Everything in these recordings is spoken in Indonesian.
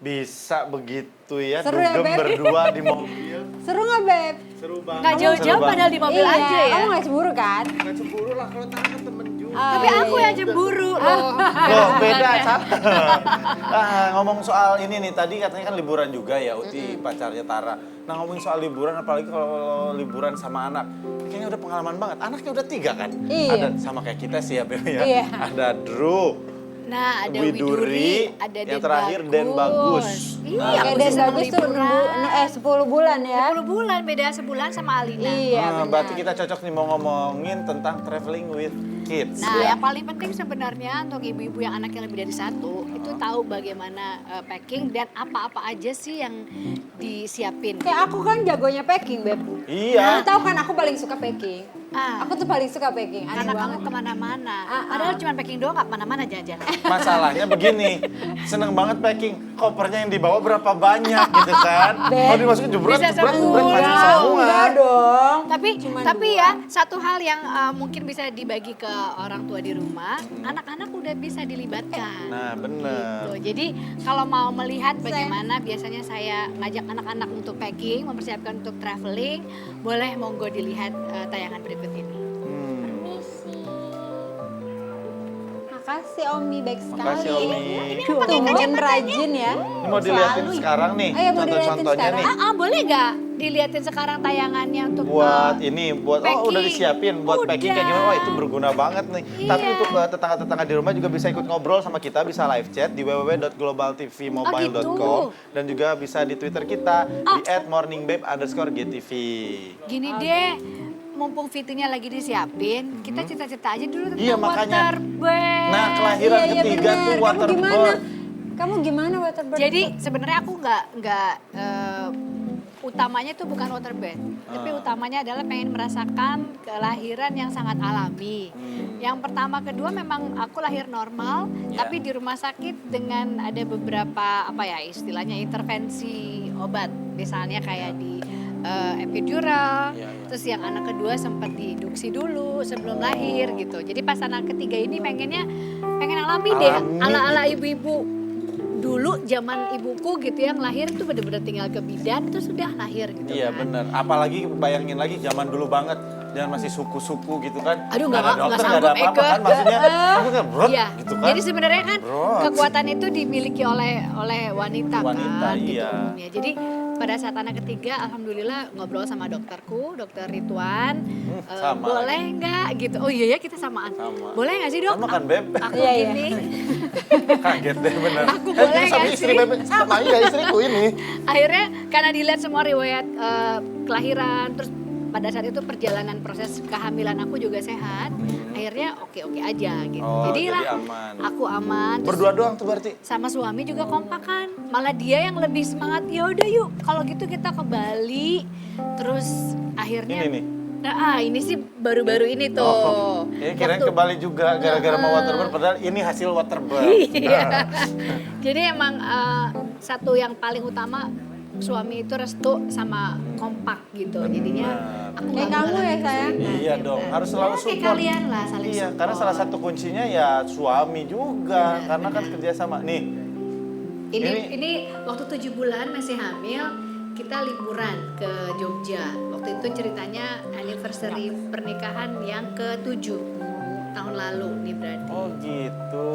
bisa begitu ya, Seru ya, dugem Beb? berdua di mobil. Seru nggak, Beb? Seru banget. Nggak jauh-jauh padahal di mobil Iya, aja ya. kamu nggak cemburu kan? Nggak cemburu lah kalau Tara kan temen juga. Tapi aku yang cemburu loh. Loh, beda, Tara. Ngomong soal ini nih, tadi katanya kan liburan juga ya, Uti pacarnya Tara. Nah ngomongin soal liburan, apalagi kalau liburan sama anak. Ini kayaknya udah pengalaman banget, anaknya udah 3 kan? Iya. Ada sama kayak kita sih ya, Beb ya. Iya. Ada Drew. Nah, ada Widuri, ada yang terakhir Den Bagus. Iya, Kayak aku Dan sih seneng Bagus tuh liburan. 10 bulan ya. 10 bulan, beda sebulan sama Alina. Iya, benar. Berarti kita cocok nih mau ngomongin tentang traveling with kids. Nah, yang paling penting sebenarnya untuk ibu-ibu yang anaknya lebih dari 1, itu tahu bagaimana packing dan apa-apa aja sih yang disiapin. Kayak aku kan jagonya packing, Beb. Iya. Kamu tahu kan aku paling suka packing. Ah. Aku tuh paling suka packing. Aneh Karena banget. kamu kemana-mana. Ah, ah. Padahal cuma packing doang, nggak kemana-mana jangan-jangan. Masalahnya begini, seneng banget packing. Kopernya yang dibawa berapa banyak gitu kan? Beb. Mau dimasukin jebret, Bisa jebret, semua. jebret, masuk semua. Enggak dong. Tapi Cuman tapi 2. ya satu hal yang mungkin bisa dibagi ke orang tua di rumah, anak-anak udah bisa dilibatkan. Nah bener. Tuh, jadi kalau mau melihat bagaimana biasanya saya ngajak anak-anak untuk packing, mempersiapkan untuk traveling, boleh monggo dilihat tayangan berikut ini. Makasih Omi, baik sekali. Makasih, Omi. Tumben rajin ya. Ini mau dilihatin Selalu. sekarang nih, Ayo, mau dilihatin contoh-contohnya nih. sekarang. Boleh nggak dilihatin sekarang tayangannya untuk Buat ini, buat packing. udah disiapin, buat packing kayak Udah. gimana, wah itu berguna banget nih. Iya. Tapi untuk tetangga-tetangga di rumah juga bisa ikut ngobrol sama kita, bisa live chat di www.globaltvmobile.com dan juga bisa di Twitter kita di @morningbabe_gtv. Gini deh, mumpung VT-nya lagi disiapin, kita cita-cita aja dulu tentang Iya, makanya. waterbed. Nah, kelahiran Iya, ketiga bener. tuh waterbird. Kamu gimana waterbird? Jadi sebenarnya aku nggak utamanya tuh bukan waterbed, tapi utamanya adalah pengen merasakan kelahiran yang sangat alami. Yang pertama, kedua memang aku lahir normal, Ya. tapi di rumah sakit dengan ada beberapa apa ya istilahnya intervensi obat, misalnya kayak di epidural, Ya, ya. terus yang anak kedua sempat diinduksi dulu sebelum lahir gitu. Jadi pas anak ketiga ini pengen alami deh, Alami ala-ala gitu. ibu-ibu dulu zaman ibuku gitu yang lahir tuh bener-bener tinggal ke bidan terus sudah lahir gitu Iya kan. bener, apalagi bayangin lagi zaman dulu banget, jangan masih suku-suku gitu kan. Aduh, Nggak ada nggak dokter, sanggup, nggak ada apa-apa Ega. kan, maksudnya kamu kan brot Iya. gitu kan. Jadi sebenarnya kan Brot. kekuatan itu dimiliki oleh wanita Wanita, kan gitu iya. umumnya. Jadi pada saat anak ketiga alhamdulillah ngobrol sama dokterku, dokter Ridwan, sama boleh nggak gitu. Oh iya ya kita samaan. Sama. Boleh nggak sih dok? Sama kan, Beb? Aku Iya, iya. gini. Kaget deh bener. Aku boleh sama nggak istri sih? Beb, sama iya istriku ini. Akhirnya karena dilihat semua riwayat kelahiran, terus pada saat itu perjalanan proses kehamilan aku juga sehat, akhirnya oke-oke aja gitu. Oh, jadi Jadilah aman. aku aman. Terus Berdua doang tuh berarti? sama suami juga kompakan. Malah dia yang lebih semangat, ya udah yuk kalau gitu kita ke Bali. Terus akhirnya Ini nih. Nah, ini sih baru-baru ini tuh. Oh, ya kirain Waktu- ke Bali juga gara-gara mau waterbird, padahal ini hasil waterbird. Iya. Jadi emang satu yang paling utama suami itu restu sama kompak gitu. Jadinya aku Kayak nggak kamu ya mengalami sayang. kesulitan. Iya dong, harus selalu Kayak support. kalian lah saling Iya, support. karena salah satu kuncinya ya suami juga, karena kan kerjasama. Nih, Ini waktu 7 bulan masih hamil, kita liburan ke Jogja. Waktu itu ceritanya anniversary pernikahan yang ke-7 tahun lalu nih berarti. oh gitu.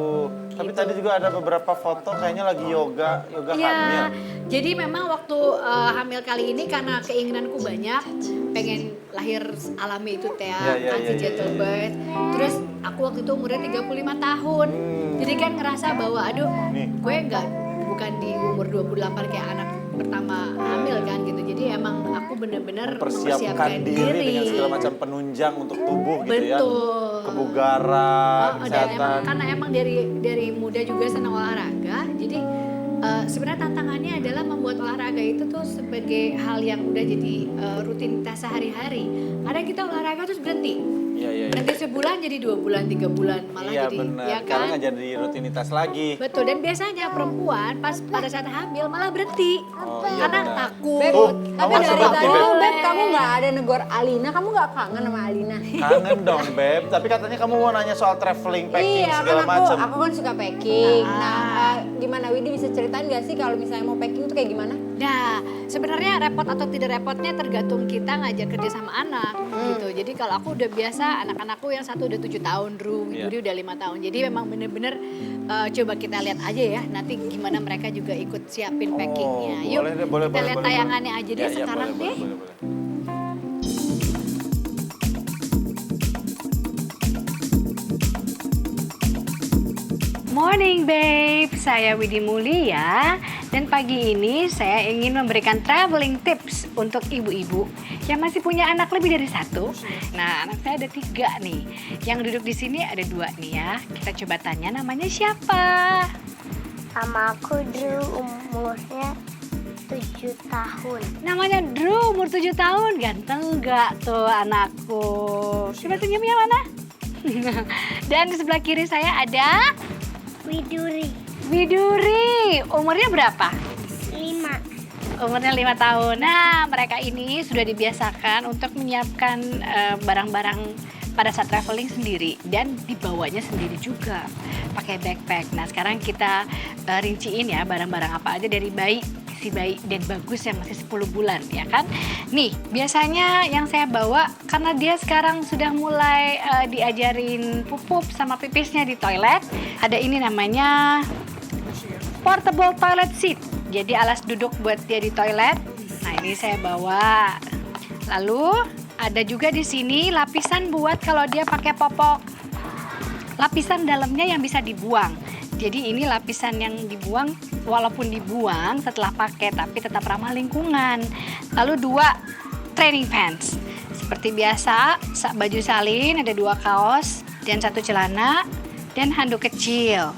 Tapi Gitu. tadi juga ada beberapa foto kayaknya lagi yoga hamil. Iya, jadi memang waktu hamil kali ini karena keinginanku banyak, pengen lahir alami itu teh, Iya, iya, kan iya, si iya, gentle birth. Terus aku waktu itu umurnya 35 tahun, jadi kan ngerasa bahwa aduh, Nih. gue bukan di umur 28 kayak anak pertama hamil kan gitu. Jadi emang aku bener-bener Mempersiapkan diri dengan segala macam penunjang untuk tubuh gitu ya. Betul. Kebugaran, Dan kesehatan. emang, karena emang dari muda juga senang olahraga, jadi sebenarnya tantangannya adalah membuat olahraga itu tuh sebagai hal yang udah jadi rutinitas sehari-hari. Kadang kita olahraga terus berhenti. Iya, iya, iya. Berhenti sebulan jadi 2 bulan, 3 bulan, malah Iya jadi benar, ya karena kan. nggak jadi rutinitas lagi. Betul, dan biasanya perempuan pada saat hamil malah berhenti. Oh, iya karena benar. takut. Beb, Tuh, tapi kamu dari seperti, tadi Beb. Beb kamu nggak ada negor Alina, kamu nggak kangen sama Alina? Kangen dong Beb, tapi katanya kamu mau nanya soal traveling, packing Iya, segala kan macam. aku kan suka packing. Nah, Gimana Widi bisa ceritain gak sih kalau misalnya mau packing tuh kayak gimana? Nah, sebenarnya repot atau tidak repotnya tergantung kita ngajar kerja sama anak gitu. Jadi kalau aku udah biasa, anak-anakku yang satu udah 7 tahun, Duri udah 5 tahun. Jadi memang bener-bener coba kita lihat aja ya nanti gimana mereka juga ikut siapin packingnya. Yuk boleh deh, boleh, kita lihat boleh. tayangannya aja deh Ya, sekarang boleh, deh. boleh. Morning babe, saya Widi Mulia dan pagi ini saya ingin memberikan traveling tips untuk ibu-ibu yang masih punya anak lebih dari 1. Nah, anak saya ada 3 nih. Yang duduk di sini ada 2 nih ya. Kita coba tanya namanya siapa? Sama aku Drew, umurnya 7 tahun. Namanya Drew, umur 7 tahun. Ganteng gak tuh anakku? Coba senyumnya mana? Dan di sebelah kiri saya ada Widuri, Widuri. Umurnya berapa? 5. Umurnya 5 tahun. Nah, mereka ini sudah dibiasakan untuk menyiapkan barang-barang pada saat traveling sendiri dan dibawanya sendiri juga pakai backpack. Nah, sekarang kita rinciin ya barang-barang apa aja dari si bayi dan bagus yang masih 10 bulan ya kan. Nih, biasanya yang saya bawa karena dia sekarang sudah mulai diajarin pup sama pipisnya di toilet. Ada ini namanya portable toilet seat. Jadi alas duduk buat dia di toilet. Nah, ini saya bawa. Lalu ada juga di sini lapisan buat kalau dia pakai popok. Lapisan dalamnya yang bisa dibuang. Jadi ini lapisan yang dibuang, walaupun dibuang setelah pakai tapi tetap ramah lingkungan. Lalu 2 training pants. Seperti biasa, baju salin, ada 2 kaos dan 1 celana dan handuk kecil.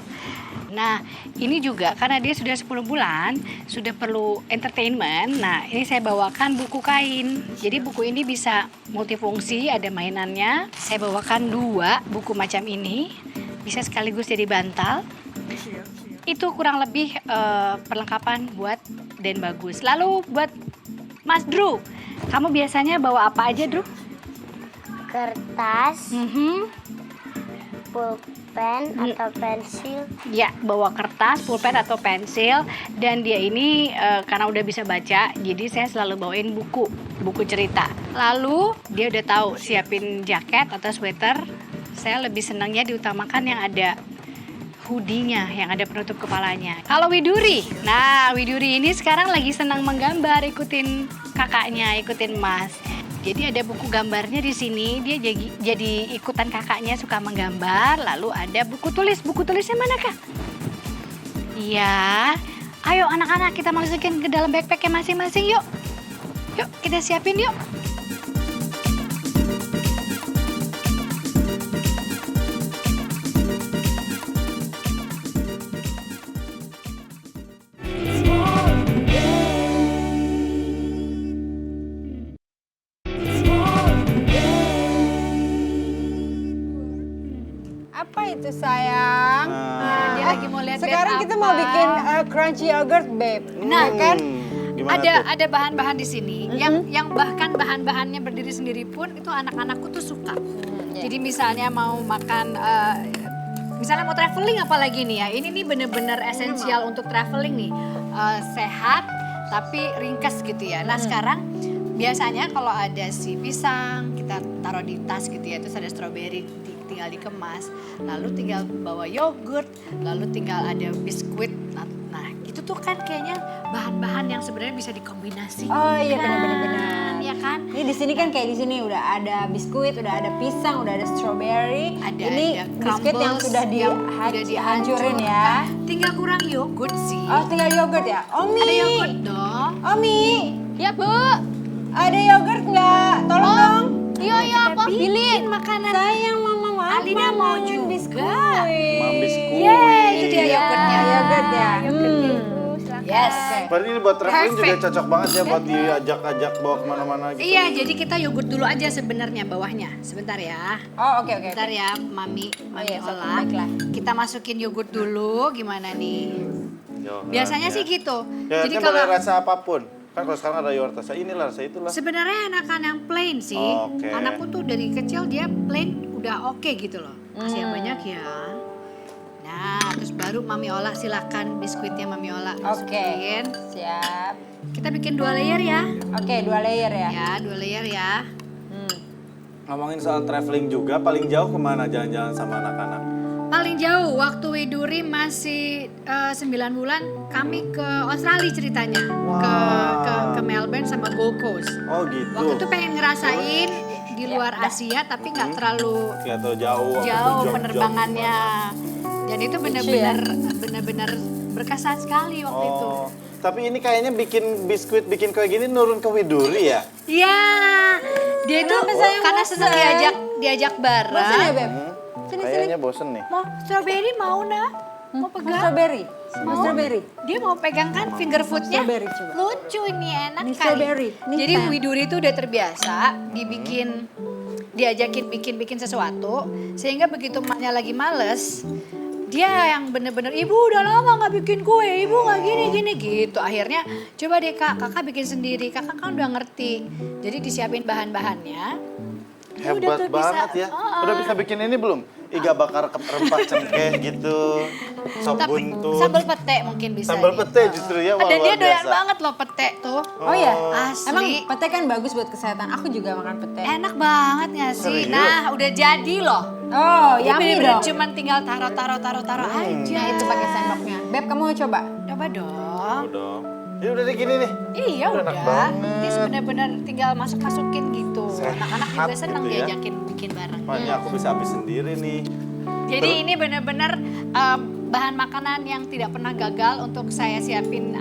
Nah, ini juga karena dia sudah 10 bulan, sudah perlu entertainment. Nah, ini saya bawakan buku kain. Jadi buku ini bisa multifungsi, ada mainannya. Saya bawakan 2 buku macam ini, bisa sekaligus jadi bantal. Itu kurang lebih perlengkapan buat dan bagus. Lalu buat Mas Drew, kamu biasanya bawa apa aja, Drew? Kertas, pulpen atau pensil. Ya, bawa kertas, pulpen atau pensil. Dan dia ini karena udah bisa baca, jadi saya selalu bawain buku cerita. Lalu dia udah tahu siapin jaket atau sweater. Saya lebih senangnya diutamakan yang ada hoodie-nya, yang ada penutup kepalanya. Kalau Widuri, nah Widuri ini sekarang lagi senang menggambar, ikutin kakaknya, ikutin Mas. Jadi ada buku gambarnya di sini, dia jadi ikutan kakaknya suka menggambar. Lalu ada buku tulisnya mana Kak? Iya, ayo anak-anak kita masukin ke dalam backpacknya masing-masing yuk. Yuk kita siapin yuk. Apa itu sayang? Dia lagi mau lihat Sekarang bed kita apa. mau bikin crunchy yogurt, babe. Nah, Ya kan? Gimana tuh? ada bahan-bahan di sini yang bahkan bahan-bahannya berdiri sendiri pun itu anak-anakku tuh suka. Jadi misalnya mau makan misalnya mau traveling apalagi nih ya. Ini nih bener-bener esensial untuk traveling nih. Sehat tapi ringkas gitu ya. Nah, sekarang biasanya kalau ada si pisang kita taruh di tas gitu ya. Terus ada stroberi tinggal dikemas. Lalu tinggal bawa yogurt, lalu tinggal ada biskuit. Nah, itu tuh kan kayaknya bahan-bahan yang sebenarnya bisa dikombinasi. Oh iya benar-benar. Ya kan? Ini di sini kan kayak di sini udah ada biskuit, udah ada pisang, udah ada strawberry. Ini biskuit yang sudah dihancurin ya. Tinggal kurang yogurt sih. Oh tinggal yogurt ya. Omi. Ada yogurt dong. Omi. Ya, Bu. Ada yogurt nggak? Tolong dong. Iya, aku ambilin makanan. Sayang mama mau. Alina mau juga. Biskuit. Mam biskuit. Yeay, itu dia yogurtnya. Yogurt ya. Yes. Berarti ini buat traveling juga Perfect. cocok banget ya buat diajak-ajak bawa kemana-mana gitu. Iya, jadi kita yogurt dulu aja sebenarnya bawahnya. Sebentar ya. Oh oke oke. Bentar ya, Mami iya, olah. baiklah. Kita masukin yogurt dulu, gimana nih? Yogurt, Biasanya ya. sih gitu. Ya, Jadi kan boleh kalau rasa apapun. Kan kalau sekarang ada yogurt rasa inilah, rasa itulah. sebenarnya enakan yang plain sih. Oke. Anakku tuh dari kecil dia plain udah oke gitu loh. Kasih yang banyak ya. Nah, terus baru Mami olah, silakan biskuitnya Mami olah. Oke. Masukin. Siap. Kita bikin 2 layer ya. Oke, 2 layer ya. Ya, 2 layer ya. Ngomongin soal traveling juga, paling jauh kemana jalan-jalan sama anak-anak? Paling jauh waktu Widuri masih 9 bulan, kami ke Australia ceritanya. Ke Melbourne sama Gold Coast. Oh gitu. Waktu itu pengen ngerasain di luar Asia tapi nggak terlalu Nggak terlalu jauh. waktu jauh ke Jogja. penerbangannya. Dan itu benar-benar berkesan sekali waktu itu. Oh, tapi ini kayaknya bikin biskuit, bikin kue gini nurun ke Widuri ya? Iya, dia itu Kenapa sayang karena bosen? senang diajak bareng. Bosan ya, Beb? Sini, sini. Kayaknya bosen nih. Mau strawberry mau nak? Mau Mau pegang? strawberry? Mau strawberry? Dia mau pegang kan finger foodnya? Strawberry coba. Lucu ini enak Ini kali. strawberry, ini Jadi tan. Widuri itu udah terbiasa diajakin bikin sesuatu, sehingga begitu emaknya lagi males, dia yang bener-bener, ibu udah lama nggak bikin kue, ibu nggak gini gitu. Akhirnya coba deh kakak bikin sendiri, kakak kan udah ngerti. Jadi disiapin bahan-bahannya. Dia udah Hebat tuh bisa, banget ya. Udah bisa bikin ini belum? Iga bakar rempah cengkeh gitu. Sop Tapi buntut. sambal pete mungkin bisa. Sambal nih. pete justru ya. wah, Dan dia luar doyan biasa. banget loh pete tuh. Oh ya? Asli. Emang pete kan bagus buat kesehatan. Aku juga makan pete. Enak banget gak sih? Serius? Nah udah jadi loh. Oh, Ini yummy bener-bener dong. cuman tinggal taruh aja. Nah, itu pakai sendoknya. Beb, kamu mau coba? Coba dong. Udah. Ini udah kayak gini nih. Iya Udah enak udah. banget. Ini bener-bener tinggal masukin gitu. Sehat Anak-anak juga seneng gitu ya. diajakin bikin bareng. Makanya aku bisa habis sendiri nih. Jadi ini bener-bener bahan makanan yang tidak pernah gagal untuk saya siapin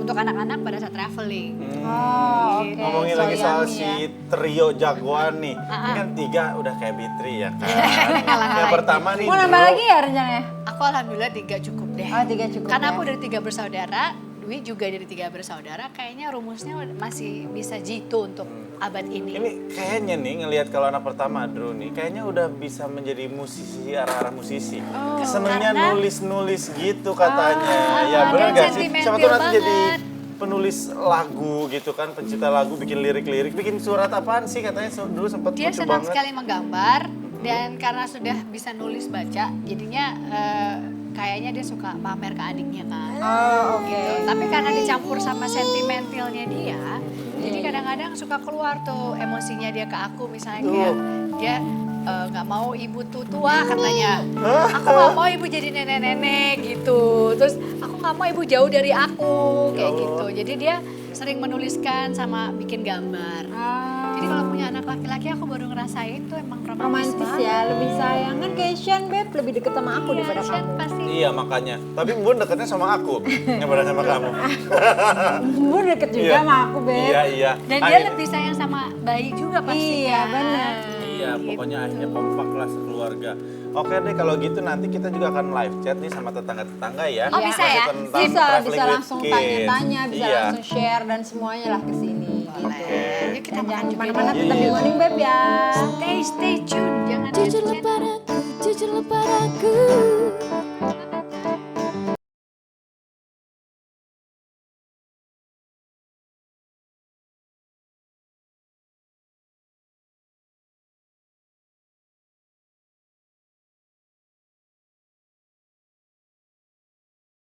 untuk anak-anak pada saat traveling. Oh, oke. Ngomongin So lagi soal yummy si ya. trio jagoan nih. Ini kan 3 udah kayak Bitri ya kan. Ngalah-ngalahin. Yang pertama nih. Mau nambah Drew. lagi ya rencananya? Aku alhamdulillah 3 cukup deh. Oh, 3 cukup Karena ya. aku dari 3 bersaudara, Dwi juga dari 3 bersaudara, kayaknya rumusnya masih bisa jitu untuk abad ini. Ini kayaknya nih ngelihat kalau anak pertama Drew nih kayaknya udah bisa menjadi musisi arah-arah musisi. Senengnya karena- nulis-nulis gitu katanya. Ya benar dan gak sih? sentimental Siapa tuh nanti jadi banget. penulis lagu gitu kan, pencipta lagu, bikin lirik-lirik, bikin surat apaan sih katanya dulu sempat Dia lucu senang banget. sekali menggambar dan karena sudah bisa nulis baca, jadinya kayaknya dia suka pamer ke adiknya kan. Oh, oke. Gitu. Tapi karena dicampur sama sentimentalnya dia, jadi kadang-kadang suka keluar tuh emosinya dia ke aku, misalnya kayak dia nggak mau ibu tuh tua katanya, aku nggak mau ibu jadi nenek-nenek gitu, terus aku nggak mau ibu jauh dari aku kayak gitu. Jadi dia sering menuliskan sama bikin gambar. Jadi kalau punya anak laki-laki aku baru ngerasain tuh emang romantis Romantis banget. ya, lebih sayang kan kayak Sean, Beb, lebih deket sama aku Iya, daripada Shan kamu. pasti. Iya makanya. Tapi Bun deketnya sama aku, daripada sama kamu. Bu deket juga Iya. sama aku, Beb. Iya iya. Dan dia lebih sayang sama bayi juga pasti. Iya, kan? benar. Iya, pokoknya akhirnya kompak lah sekeluarga. Oke deh, kalau gitu nanti kita juga akan live chat nih sama tetangga-tetangga ya. Oh, bisa ya? Tentang Bisa, traveling bisa with langsung kids. tanya-tanya, bisa Iya. langsung share dan semuanya lah ke sini. Oke. Yuk kita Dan makan jangan juga. kemana-mana, Iya, tetap iya. di Morning Beb ya. Stay tune, jangan Jujurlah di-chat. padaku, jujurlah padaku.